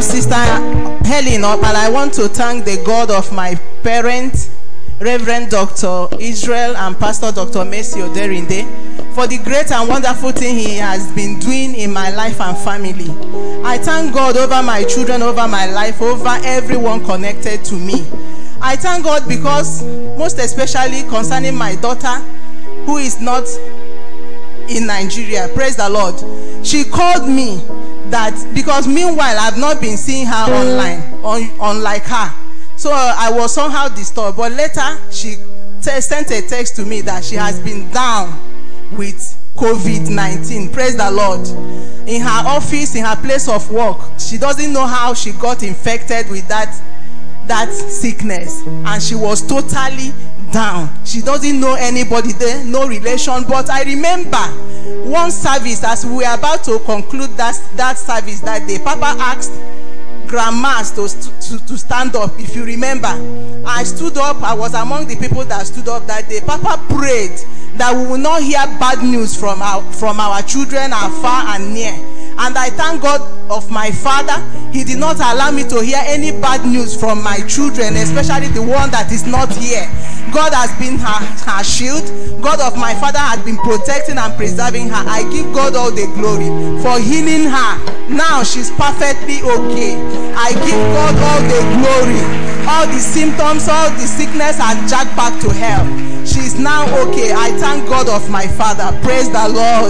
I'm Sister Helen Up, and I want to thank the God of my parents, Reverend Dr. Israel and Pastor Dr. Mercy Oderinde, for the great and wonderful thing he has been doing in my life and family. I thank God over my children, over my life, over everyone connected to me. I thank God because, most especially concerning my daughter, who is not in Nigeria. Praise the Lord. She called me that because meanwhile I've not been seeing her online, unlike her. So I was somehow disturbed. But later she sent a text to me that she has been down with COVID-19. Praise the Lord. In her office, in her place of work, she doesn't know how she got infected with that sickness, and she was totally down. She doesn't know anybody there, no relation. But I remember one service, as we were about to conclude that service that day, Papa asked grandmas to stand up. If you remember, I stood up. I was among the people that stood up that day. Papa prayed that we will not hear bad news from our children, afar and near. And I thank God of my father. He did not allow me to hear any bad news from my children, especially the one that is not here. God has been her shield. God of my father has been protecting and preserving her. I give God all the glory for healing her. Now she's perfectly okay. I give God all the glory. All the symptoms, all the sickness are jacked back to hell. She's now okay. I thank God of my father. Praise the Lord.